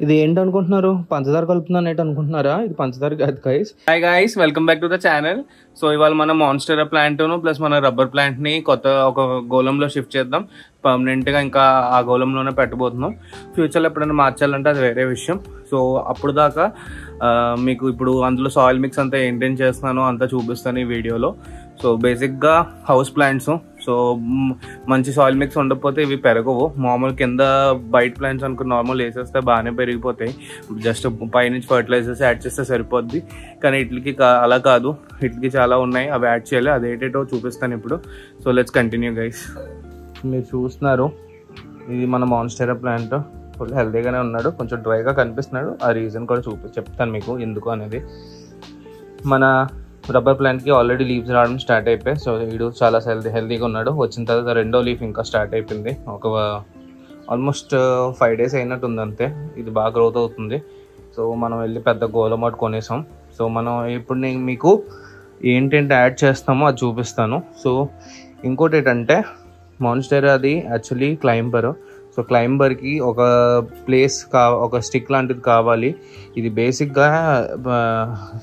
ఇది ఏంటనుకుంటున్నారు? పంచదార కలుపుతున్నాను ఏంటి అనుకుంటున్నారా? ఇది పంచదార కాదు guys. Hi guys, welcome back to the channel. So ఇవాళ మనం మాన్స్టెరా ప్లాంట్ ప్లస్ మన రబ్బర్ ప్లాంట్ ని కొత్త ఒక గోళంలో షిఫ్ట్ చేద్దాం. పర్మనెంట్ గా ఇంకా ఆ గోళంలోనే పెట్టబోతున్నాం. ఫ్యూచర్లో ఎప్పుడైనా మార్చాలంటే అది వేరే విషయం. సో అప్పుడు దాకా మీకు ఇప్పుడు అందులో సాయిల్ మిక్స్ అంతా ఏంటేం చేస్తున్నానో అంతా చూపిస్తాను ఈ వీడియోలో. సో బేసిక్గా హౌస్ ప్లాంట్స్, సో మంచి సాయిల్ మిక్స్ ఉండకపోతే ఇవి పెరగవు. మామూలు కింద బయట ప్లాంట్స్ అనుకుని నార్మల్ వేసేస్తే బాగానే పెరిగిపోతాయి. జస్ట్ పైనుంచి ఫర్టిలైజర్స్ యాడ్ చేస్తే సరిపోద్ది. కానీ వీటికి అలా కాదు, వీటికి చాలా ఉన్నాయి, అవి యాడ్ చేయాలి. అది ఏంటో చూపిస్తాను ఇప్పుడు. So let's continue guys. మీరు చూస్తున్నారు, ఇది మన మాన్స్టెరా ప్లాంట్. ఫుల్ హెల్తీగానే ఉన్నాడు, కొంచెం డ్రైగా కనిపిస్తున్నాడు. ఆ రీజన్ కూడా చెప్తాను మీకు ఎందుకు అనేది. మన రబ్బర్ ప్లాంట్కి ఆల్రెడీ లీవ్స్ రావడం స్టార్ట్ అయిపోయాయి. సో వీడు చాలా హెల్తీగా ఉన్నాడు. వచ్చిన తర్వాత రెండో లీఫ్ ఇంకా స్టార్ట్ అయిపోయింది. ఒక ఆల్మోస్ట్ 5 days అయినట్టు ఉంది అంతే. ఇది బాగా గ్రోత్ అవుతుంది. సో మనం వెళ్ళి పెద్ద గోలమాట్ కొనేసాం. సో మనం ఇప్పుడు నేను మీకు ఏంటంటే యాడ్ చేస్తామో అది చూపిస్తాను. సో ఇంకోటి ఏంటంటే మాన్స్టెరాది యాక్చువల్లీ క్లైంబర్. సో క్లైంబర్కి ఒక ప్లేస్ ఒక స్టిక్ లాంటిది కావాలి. ఇది బేసిక్గా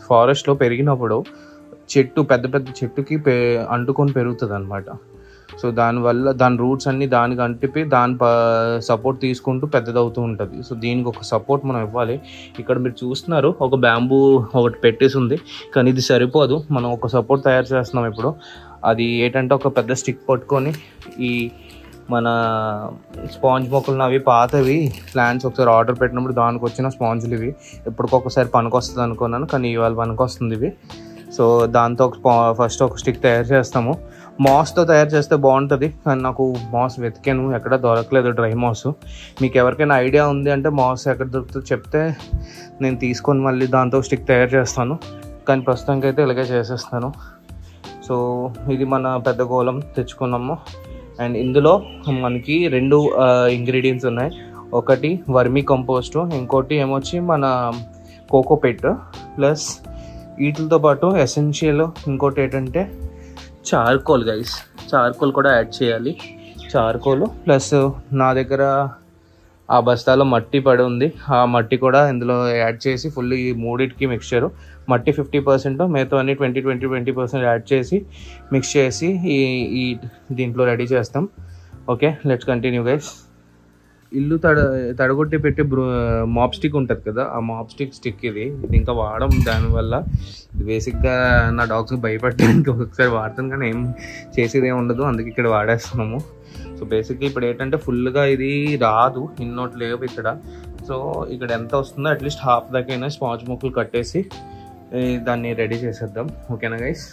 ఫారెస్ట్లో పెరిగినప్పుడు పెద్ద పెద్ద చెట్టుకి అంటుకొని పెరుగుతుంది అనమాట. సో దానివల్ల దాని రూట్స్ అన్నీ దానికి అంటిపి దాని సపోర్ట్ తీసుకుంటూ పెద్దదవుతూ ఉంటుంది. సో దీనికి ఒక సపోర్ట్ మనం ఇవ్వాలి. ఇక్కడ మీరు చూస్తున్నారు, ఒక బ్యాంబూ ఒకటి పెట్టేసి ఉంది, కానీ ఇది సరిపోదు. మనం ఒక సపోర్ట్ తయారు చేస్తున్నాం ఇప్పుడు. అది ఏంటంటే ఒక పెద్ద స్టిక్ పట్టుకొని ఈ మన స్పాంజ్ మొక్కలు అవి పాతవి ప్లాంట్స్ ఒకసారి ఆర్డర్ పెట్టినప్పుడు దానికి వచ్చిన స్పాంజ్లు ఇవి ఎప్పటికొకసారి పనికొస్తుంది అనుకున్నాను, కానీ ఇవాళ పనికొస్తుంది ఇవి. సో దాంతో ఫస్ట్ ఒక స్టిక్ తయారు చేస్తాము. మాస్తో తయారు చేస్తే బాగుంటుంది, కానీ నాకు మాస్ వెతికాను, ఎక్కడ దొరకలేదు డ్రై మాస్. మీకు ఎవరికైనా ఐడియా ఉంది అంటే మాస్ ఎక్కడ దొరుకుతుందో చెప్తే నేను తీసుకొని మళ్ళీ దాంతో స్టిక్ తయారు చేస్తాను. కానీ ప్రస్తుతానికి అయితే ఇలాగే చేసేస్తాను. సో ఇది మన పెద్ద గోళం తెచ్చుకున్నాము. అండ్ ఇందులో మనకి 2 ఇంగ్రీడియంట్స్ ఉన్నాయి. ఒకటి వర్మీ కంపోస్ట్, ఇంకోటి ఏమొచ్చి మన కోకోపిట్. ప్లస్ వీటితో పాటు ఎసెన్షియల్ ఇంకోటి ఏంటంటే చార్కోల్ గైస్. చార్కోల్ కూడా యాడ్ చేయాలి. చార్కోల్ ప్లస్ నా దగ్గర ఆ బస్తాలో మట్టి పడి ఉంది, ఆ మట్టి కూడా ఇందులో యాడ్ చేసి ఫుల్ ఈ మూడింటికి మిక్స్చరు. మట్టి 50%, మిగతా అన్ని 20% యాడ్ చేసి మిక్స్ చేసి ఈ దీంట్లో రెడీ చేస్తాం. Okay, let's continue guys. ఇల్లు తడగొట్టి పెట్టి మాప్ స్టిక్ ఉంటుంది కదా, ఆ మాప్ స్టిక్ ఇది ఇంకా వాడడం. దానివల్ల బేసిక్గా నా డాగ్స్కి భయపడడానికి ఒకసారి వాడతాను, కానీ ఏం చేసేది ఏమి ఉండదు, అందుకే ఇక్కడ వాడేస్తున్నాము. సో బేసిక్గా ఇప్పుడు ఏంటంటే ఫుల్గా ఇది రాదు, ఇన్నోట్ లేవు ఇక్కడ. సో ఇక్కడ ఎంత వస్తుందో అట్లీస్ట్ హాఫ్ దాకైనా స్పాంజ్ ముక్కలు కట్టేసి దాన్ని రెడీ చేసేద్దాం. ఓకేనా గైస్?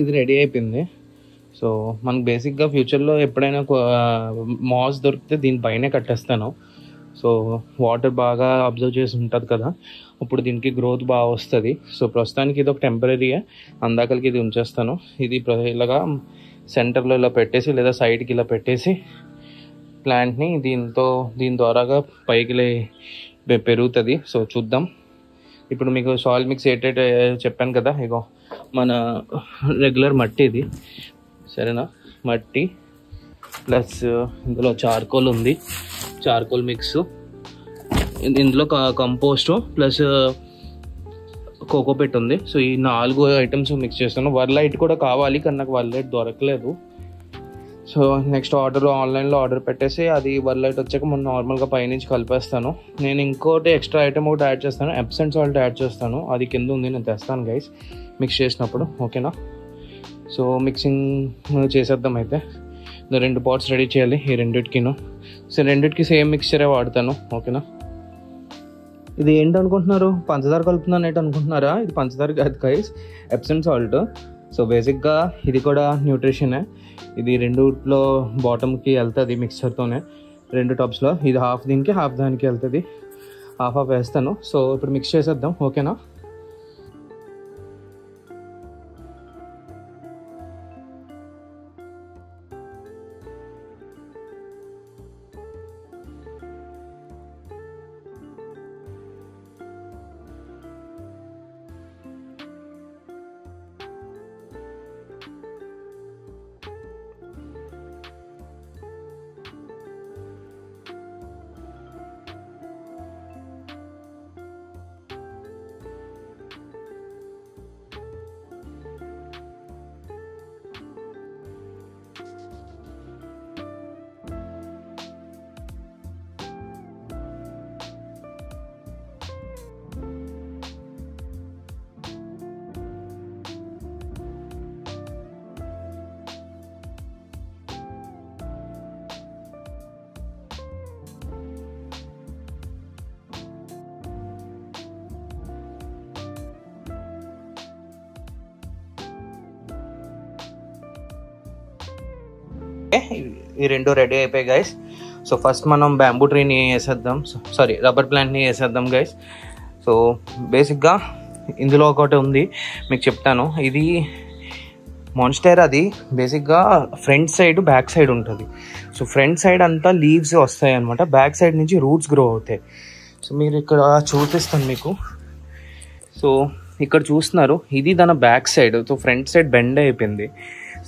ఇది రెడీ అయిపోయింది. సో మనకు బేసిక్గా ఫ్యూచర్లో ఎప్పుడైనా మాస్ దొరికితే దీనిపైనే కట్టేస్తాను. సో వాటర్ బాగా అబ్జర్వ్ చేసి ఉంటుంది కదా, అప్పుడు దీనికి గ్రోత్ బాగా వస్తుంది. సో ప్రస్తుతానికి ఇది ఒక టెంపరీయే, అందాకలకి ఇది ఉంచేస్తాను. ఇది ఇలాగా సెంటర్లో ఇలా పెట్టేసి లేదా సైడ్కి ఇలా పెట్టేసి ప్లాంట్ని దీని ద్వారాగా పైకి పెరుగుతుంది. సో చూద్దాం. ఇప్పుడు మీకు సాయిల్ మిక్స్ ఏంటంటే చెప్పాను కదా, ఇగో మన రెగ్యులర్ మట్టి ఇది, సరేనా? మట్టి ప్లస్ ఇందులో చార్కోల్ ఉంది, చార్కోల్ మిక్స్, ఇందులో కంపోస్ట్ ప్లస్ కోకోపిట్ ఉంది. సో ఈ 4 ఐటమ్స్ మిక్స్ చేస్తాను. వర్లైట్ కూడా కావాలి, కానీ నాకు వర్లైట్ దొరకలేదు. సో నెక్స్ట్ ఆన్లైన్లో ఆర్డర్ పెట్టేసి అది వర్లైట్ వచ్చాక మనం నార్మల్గా పైనుంచి కలిపేస్తాను. నేను ఇంకోటి ఎక్స్ట్రా ఐటమ్ ఒకటి యాడ్ చేస్తాను, ఎప్సమ్ సాల్ట్ యాడ్ చేస్తాను. అది కింద ఉంది, నేను తెస్తాను గైస్ మిక్స్ చేసినప్పుడు. ఓకేనా? సో మిక్సింగ్ చేసేద్దాం. అయితే 2 పాట్స్ రెడీ చేయాలి ఈ రెండిటికిను. సో రెండిటికి సేమ్ మిక్స్చరే వాడతాను. ఓకేనా? ఇది ఏంటనుకుంటున్నారు, పంచదార కలుపుతున్నాను ఏంటి అనుకుంటున్నారా? ఇది పంచదార కాదు గైస్, ఎప్సమ్ సాల్ట్. సో బేసిక్గా ఇది కూడా న్యూట్రిషనే. ఇది రెండుట్లో బాటమ్కి వెళ్తుంది మిక్స్చర్తోనే, 2 టబ్స్లో. ఇది హాఫ్ దీనికి హాఫ్ దానికి వెళ్తుంది. హాఫ్ వేస్తాను. సో ఇప్పుడు మిక్స్ చేసేద్దాం. ఓకేనా? ఈ 2 రెడీ అయిపోయాయి గైస్. సో ఫస్ట్ మనం బ్యాంబూ ట్రీని వేసేద్దాం, సారీ రబ్బర్ ప్లాంట్ని వేసేద్దాం గైస్. సో బేసిక్గా ఇందులో ఒకటి ఉంది, మీకు చెప్తాను. ఇది మాన్స్టెరా. అది బేసిక్గా ఫ్రంట్ సైడ్ బ్యాక్ సైడ్ ఉంటుంది. సో ఫ్రంట్ సైడ్ అంతా లీవ్స్ వస్తాయి అనమాట, బ్యాక్ సైడ్ నుంచి రూట్స్ గ్రో అవుతాయి. సో మీరు ఇక్కడ చూపిస్తాను మీకు. సో ఇక్కడ చూస్తున్నారు, ఇది దాని back side. So front side bend అయిపోయింది.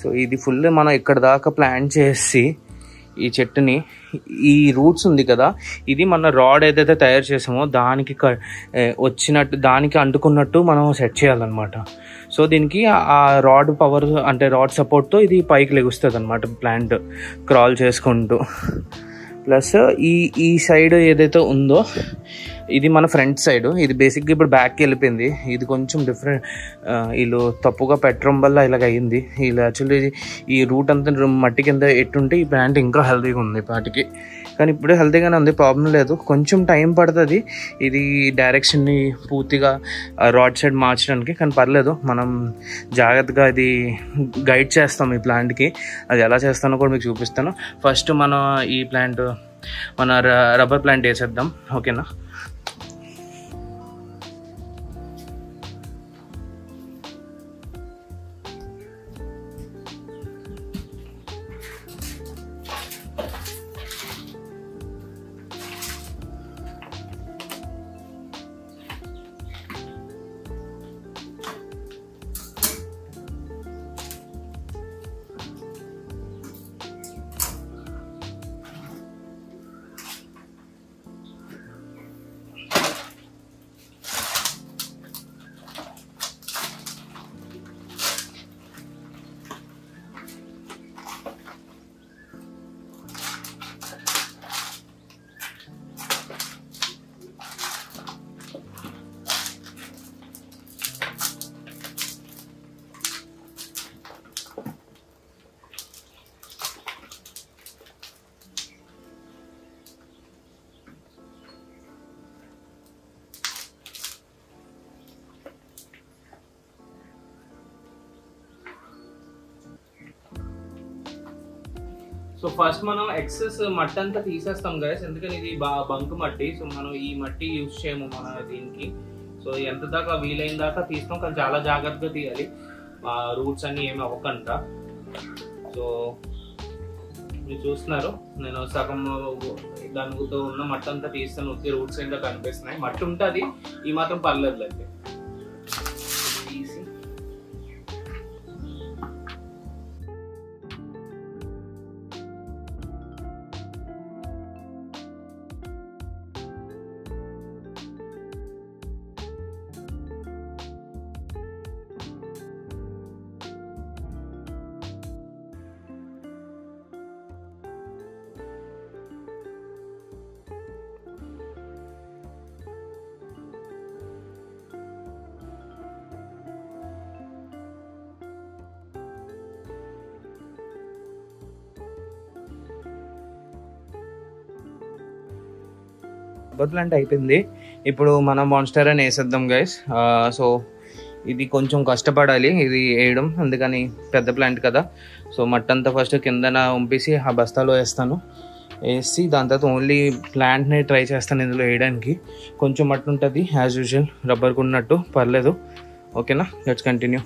సో ఇది ఫుల్ మనం ఇక్కడ దాకా ప్లాంట్ చేసి ఈ చెట్టుని, ఈ రూట్స్ ఉంది కదా, ఇది మన రాడ్ ఏదైతే తయారు చేసామో దానికి వచ్చినట్టు, దానికి అంటుకున్నట్టు మనం సెట్ చేయాలన్నమాట. సో దీనికి ఆ రాడ్ పవర్, అంటే రాడ్ సపోర్ట్తో ఇది పైకి లెగుస్తుంది అనమాట ప్లాంట్ క్రాల్ చేసుకుంటూ. ప్లస్ ఈ సైడ్ ఏదైతే ఉందో ఇది మన ఫ్రంట్ సైడ్. ఇది బేసిక్గా ఇప్పుడు బ్యాక్కి వెళ్ళిపోయింది. ఇది కొంచెం డిఫరెంట్, వీళ్ళు తప్పుగా పెట్టడం వల్ల ఇలాగ అయ్యింది. వీళ్ళు యాక్చువల్లీ ఈ రూట్ అంతా మట్టి కింద ఎట్టుంటే ఈ ప్లాంట్ ఇంకా హెల్తీగా ఉంది పాటికి. కానీ ఇప్పుడు హెల్తీగానే ఉంది, ప్రాబ్లం లేదు. కొంచెం టైం పడుతుంది ఇది డైరెక్షన్ని పూర్తిగా రాడ్ సైడ్ మార్చడానికి, కానీ పర్లేదు. మనం జాగ్రత్తగా ఇది గైడ్ చేస్తాం ఈ ప్లాంట్కి. అది ఎలా చేస్తానో కూడా మీకు చూపిస్తాను. ఫస్ట్ మనం ఈ ప్లాంట్, మన రబ్బర్ ప్లాంట్ వేసేద్దాం. ఓకేనా? సో ఫస్ట్ మనం ఎక్సెస్ మట్టి అంతా తీసేస్తాం గైస్, ఎందుకని ఇది బంక్ మట్టి. సో మనం ఈ మట్టి యూజ్ చేయము మన దీనికి. సో ఎంత దాకా వీలైన దాకా తీస్తాం, కానీ చాలా జాగ్రత్తగా తీయాలి, రూట్స్ అన్ని ఏమి అవ్వకుండా. సో మీరు చూస్తున్నారు, నేను సగం దానితో ఉన్న మట్టి అంతా తీస్తాను. వచ్చే రూట్స్ ఏంటో కనిపిస్తున్నాయి. మట్టి ఉంటుంది, ఈ మాత్రం పర్లేదు అయితే తీసి. రబ్బర్ ప్లాంట్ అయిపోయింది. ఇప్పుడు మనం మాన్స్టెరాని వేసేద్దాం గైస్. సో ఇది కొంచెం కష్టపడాలి ఇది వేయడం, అందుకని పెద్ద ప్లాంట్ కదా. సో మట్టంతా ఫస్ట్ కిందన ఉంపేసి ఆ బస్తాలో వేస్తాను. వేసి దాని తర్వాత ఓన్లీ ప్లాంట్ని ట్రై చేస్తాను ఇందులో వేయడానికి. కొంచెం మట్టి ఉంటుంది యాజ్ యూజువల్, రబ్బర్కి ఉన్నట్టు పర్లేదు. ఓకేనా, లెట్స్ కంటిన్యూ.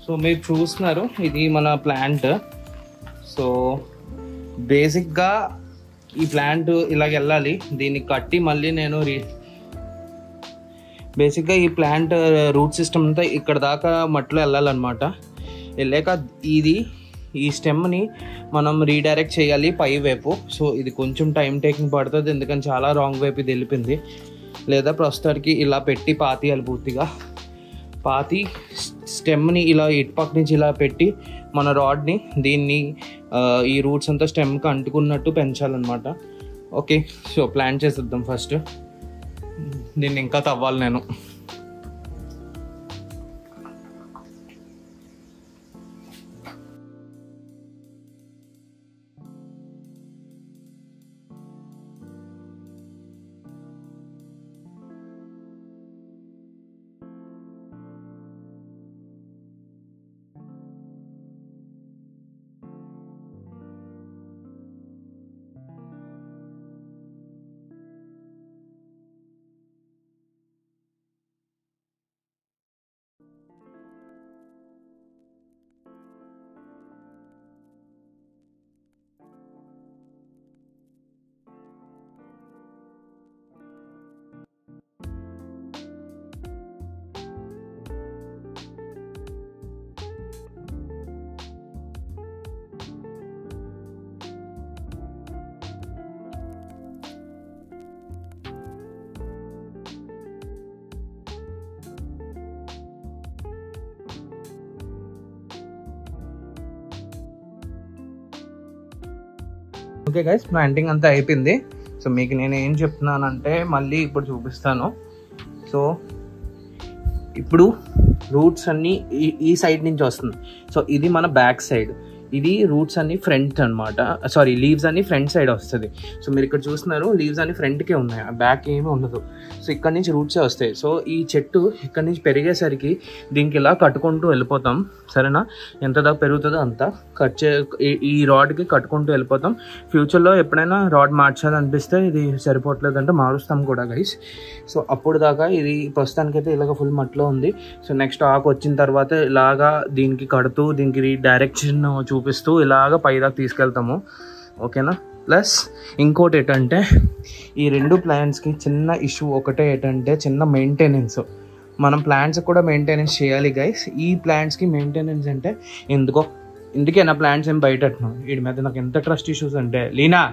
సో మీరు చూస్తున్నారు ఇది మన ప్లాంట్. సో బేసిక్గా ఈ ప్లాంట్ ఇలాగ వెళ్ళాలి, దీన్ని కట్టి మళ్ళీ నేను బేసిక్గా ఈ ప్లాంట్ రూట్ సిస్టమ్ అంతా ఇక్కడ దాకా మట్టిలో వెళ్ళాలన్నమాట. వెళ్ళాక ఈ స్టెమ్ని మనం రీడైరెక్ట్ చేయాలి పై వైపు. సో ఇది కొంచెం టైం టేకింగ్ పడుతుంది, ఎందుకని చాలా రాంగ్ వైపు ఇది వెళ్ళిపోయింది. లేదా ప్రస్తుతానికి ఇలా పెట్టి పాతియాలి, పూర్తిగా పాతి స్టెమ్ని ఇలా ఇటుపక్క నుంచి ఇలా పెట్టి మన రాడ్ని దీన్ని ఈ రూట్స్ అంతా స్టెమ్కి అంటుకున్నట్టు పెంచాలన్నమాట. ఓకే, సో ప్లాన్ చేసేద్దాం ఫస్ట్. దీన్ని ఇంకా తవ్వాలి నేను. ఓకే గైస్, ప్లాంటింగ్ అంతా అయిపోయింది. సో మీకు నేను ఏం చెప్తున్నానంటే మళ్ళీ ఇప్పుడు చూపిస్తాను. సో ఇప్పుడు రూట్స్ అన్నీ ఈ సైడ్ నుంచి వస్తుంది. సో ఇది మన బ్యాక్ సైడ్, ఇది రూట్స్ అన్ని ఫ్రంట్ అనమాట. సారీ, లీవ్స్ అన్ని ఫ్రంట్ సైడ్ వస్తుంది. సో మీరు ఇక్కడ చూస్తున్నారు లీవ్స్ అన్ని ఫ్రంట్కే ఉన్నాయి, బ్యాక్ ఏమీ ఉండదు. సో ఇక్కడ నుంచి రూట్సే వస్తాయి. సో ఈ చెట్టు ఇక్కడ నుంచి పెరిగేసరికి దీనికి ఇలా కట్టుకుంటూ వెళ్ళిపోతాం, సరేనా? ఎంత దాకా పెరుగుతుందో అంత ఈ రాడ్కి కట్టుకుంటూ వెళ్ళిపోతాం. ఫ్యూచర్లో ఎప్పుడైనా రాడ్ మార్చాలనిపిస్తే ఇది సరిపోవట్లేదంటే మారుస్తాం కూడా గైస్. సో అప్పుడు దాకా ఇది ప్రస్తుతానికైతే ఇలాగ ఫుల్ మట్లో ఉంది. సో నెక్స్ట్ ఆకు వచ్చిన తర్వాత ఇలాగా దీనికి కడుతూ దీనికి డైరెక్షన్ చూపిస్తూ ఇలాగ పైదాకా తీసుకెళ్తాము. ఓకేనా? ప్లస్ ఇంకోటి ఏంటంటే ఈ రెండు ప్లాంట్స్కి చిన్న ఇష్యూ ఒకటే ఏంటంటే చిన్న మెయింటెనెన్స్. మనం ప్లాంట్స్ కూడా మెయింటెనెన్స్ చేయాలి గైస్. ఈ ప్లాంట్స్కి మెయింటెనెన్స్ అంటే ఇందుకే నా ప్లాంట్స్ ఏం బయటను వీడి మీద నాకు ఎంత ట్రస్ట్ ఇష్యూస్ అంటే లీనా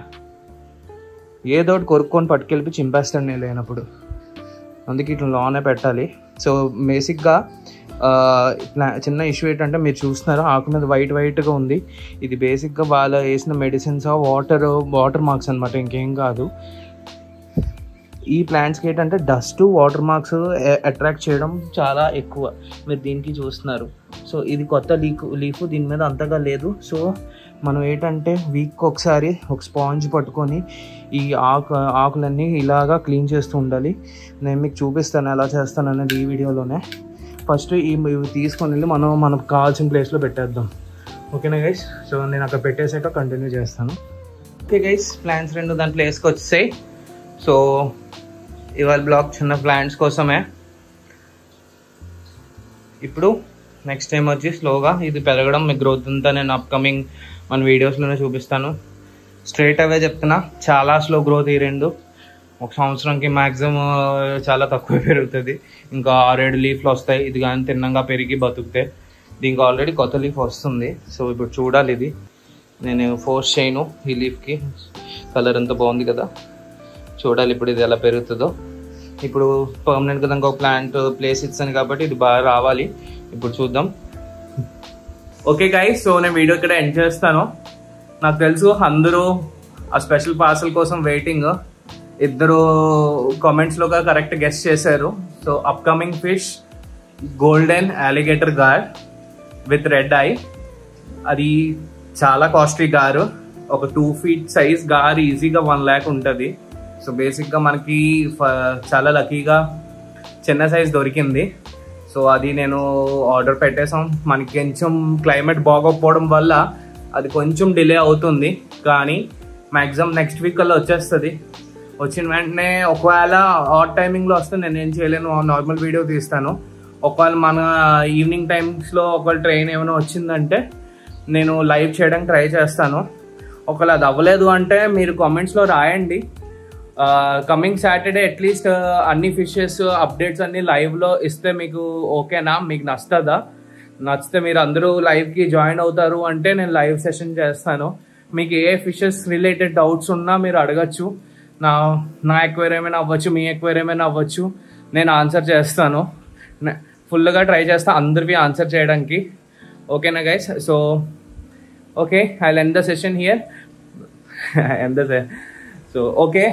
ఏదో ఒకటి కొరుక్కొని పట్టుకెళ్ళి చింపేస్తాడు నేను లేనప్పుడు. అందుకే ఇట్లా లోనే పెట్టాలి. సో బేసిక్గా చిన్న ఇష్యూ ఏంటంటే మీరు చూస్తున్నారు ఆకు మీద వైట్గా ఉంది. ఇది బేసిక్గా వాళ్ళు వేసిన మెడిసిన్స్ వాటర్ మార్క్స్ అనమాట, ఇంకేం కాదు. ఈ ప్లాంట్స్కి ఏంటంటే డస్ట్ వాటర్ మార్క్స్ అట్రాక్ట్ చేయడం చాలా ఎక్కువ, మీరు దీనికి చూస్తున్నారు. సో ఇది కొత్త లీఫ్ దీని మీద అంతగా లేదు. సో మనం ఏంటంటే వీక్కి ఒకసారి ఒక స్పాంజ్ పట్టుకొని ఈ ఆకులన్నీ ఇలాగా క్లీన్ చేస్తూ ఉండాలి. నేను మీకు చూపిస్తాను ఎలా చేస్తాను అనేది ఈ వీడియోలోనే. ఫస్ట్ ఇవి తీసుకొని వెళ్ళి మనకు కావాల్సిన ప్లేస్లో పెట్టేద్దాం. ఓకేనా గైస్? సో నేను అక్కడ పెట్టేసాక కంటిన్యూ చేస్తాను. ఓకే గైస్, ప్లాంట్స్ రెండు దాని ప్లేస్కి వచ్చేసాయి. సో ఇవాళ బ్లాగ్ చిన్న ప్లాంట్స్ కోసమే. ఇప్పుడు నెక్స్ట్ టైం వచ్చి స్లోగా ఇది పెరగడం, మీ గ్రోత్ అంతా నేను అప్కమింగ్ మన వీడియోస్లోనే చూపిస్తాను. స్ట్రైట్ అవే చెప్తున్నా, చాలా స్లో గ్రోత్ ఈ రెండు. ఒక సంవత్సరంకి మ్యాక్సిమం చాలా తక్కువ పెరుగుతుంది. ఇంకా 6-7 లీఫ్లు వస్తాయి ఇది కానీ తిన్నంగా పెరిగి బతుకుతే. దీనికి ఆల్రెడీ కొత్త లీఫ్ వస్తుంది. సో ఇప్పుడు చూడాలి, ఇది నేను ఫోర్స్ చేయను. ఈ లీఫ్కి కలర్ ఎంత బాగుంది కదా, చూడాలి ఇప్పుడు ఇది ఎలా పెరుగుతుందో. ఇప్పుడు పర్మనెంట్గా దానికి ఒక ప్లాంట్ ప్లేస్ ఇచ్చాను కాబట్టి ఇది బాగా రావాలి. ఇప్పుడు చూద్దాం. ఓకే గైస్, సో నేను వీడియో ఇక్కడ ఎండ్ చేస్తాను. నాకు తెలుసు అందరూ ఆ స్పెషల్ పార్సల్ కోసం వెయిటింగ్. ఇద్దరు కామెంట్స్లో కరెక్ట్ గెస్ చేశారు. So upcoming fish golden alligator gar with red eye. అది చాలా కాస్ట్లీ గారు. ఒక 2 feet సైజ్ గార్ ఈజీగా 1 lakh ఉంటుంది. సో బేసిక్గా మనకి చాలా లక్కీగా చిన్న సైజ్ దొరికింది. సో అది నేను ఆర్డర్ పెట్టేసాం. మనకి కొంచెం క్లైమేట్ బాగోకపోవడం వల్ల అది కొంచెం డిలే అవుతుంది, కానీ మ్యాక్సిమం నెక్స్ట్ వీక్ కల్లా వచ్చేస్తుంది. వచ్చిన వెంటనే ఒకవేళ ఆడ్ టైమింగ్లో వస్తే నేను ఏం చేయలేను, నార్మల్ వీడియో తీస్తాను. ఒకవేళ మన ఈవినింగ్ టైమ్స్లో ఒకవేళ ట్రైన్ ఏమైనా వచ్చిందంటే నేను లైవ్ చేయడానికి ట్రై చేస్తాను. ఒకవేళ అది అవ్వలేదు అంటే మీరు కామెంట్స్లో రాయండి. కమింగ్ సాటర్డే అట్లీస్ట్ అన్ని ఫిషెస్ అప్డేట్స్ అన్ని లైవ్లో ఇస్తే మీకు ఓకేనా, మీకు నచ్చుతుందా? నచ్చితే మీరు అందరూ లైవ్కి జాయిన్ అవుతారు అంటే నేను లైవ్ సెషన్ చేస్తాను. మీకు ఏ ఫిషెస్ రిలేటెడ్ డౌట్స్ ఉన్నా మీరు అడగచ్చు. నా ఎక్వేరియం ఏమైనా అవ్వచ్చు, మీ ఎక్వేరియం ఏమైనా అవ్వచ్చు, నేను ఆన్సర్ చేస్తాను. ఫుల్గా ట్రై చేస్తాను అందరివి ఆన్సర్ చేయడానికి. ఓకేనా guys? So okay, I will end the session here. So okay,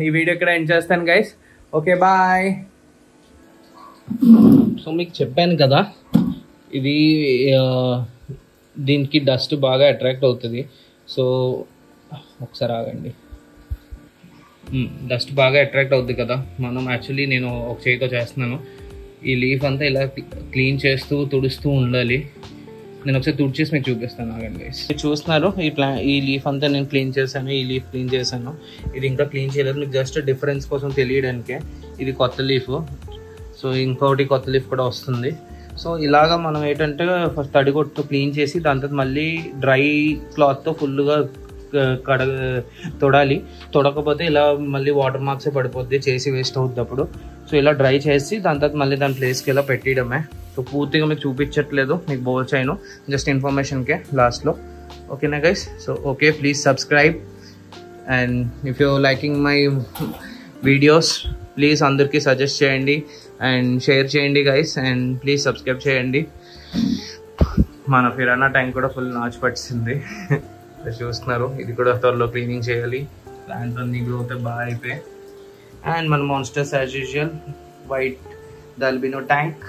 ఈ వీడియో ఇక్కడ ఎండ్ చేస్తాను గైస్. Okay, bye. సో మీకు చెప్పాను కదా, ఇది దీనికి డస్ట్ బాగా అట్రాక్ట్ అవుతుంది. సో ఒకసారి ఆగండి. డస్ట్ బాగా అట్రాక్ట్ అవుతుంది కదా. యాక్చువల్లీ నేను ఒక చేయితో చేస్తున్నాను. ఈ లీఫ్ అంతా ఇలా క్లీన్ చేస్తూ తుడుస్తూ ఉండాలి. నేను ఒకసారి తుడిచేసి మీకు చూపిస్తాను, ఆగండి గైస్. చూస్తున్నారు ఈ లీఫ్ అంతా నేను క్లీన్ చేశాను, ఈ లీఫ్ క్లీన్ చేశాను. ఇది ఇంకా క్లీన్ చేయలేదు, మీకు జస్ట్ డిఫరెన్స్ కోసం తెలియడానికే. ఇది కొత్త లీఫ్. సో ఇంకోటి కొత్త లీఫ్ కూడా వస్తుంది. సో ఇలాగా మనం ఏంటంటే ఫస్ట్ తడిగొట్టు క్లీన్ చేసి దాని తర్వాత మళ్ళీ డ్రై క్లాత్తో ఫుల్గా తొడాలి. తొడకపోతే ఇలా మళ్ళీ వాటర్ మార్క్సే పడిపోద్ది, చేసి వేస్ట్ అవుద్ది అప్పుడు. సో ఇలా డ్రై చేసి దాని తర్వాత మళ్ళీ దాని ప్లేస్కి ఇలా పెట్టేయడమే. సో పూర్తిగా మీకు చూపించట్లేదు, మీకు బోర్ చేయను, జస్ట్ ఇన్ఫర్మేషన్కే లాస్ట్లో. ఓకేనా guys? So okay, please subscribe. And if you liking my videos please అందరికీ సజెస్ట్ చేయండి అండ్ షేర్ చేయండి గైస్. అండ్ ప్లీజ్ సబ్స్క్రైబ్ చేయండి. మన కిరాణా ట్యాంక్ కూడా ఫుల్ నాచు పట్టింది. చూస్తున్నారు, ఇది కూడా త్వరలో క్లీనింగ్ చేయాలి. ప్లాంట్స్ అన్ని గ్రోత్ బాగా అయిపోయాయి. అండ్ మన monsters as usual white the albino tank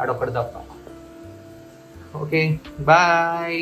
అడొక్కటి తప్ప. Okay, bye.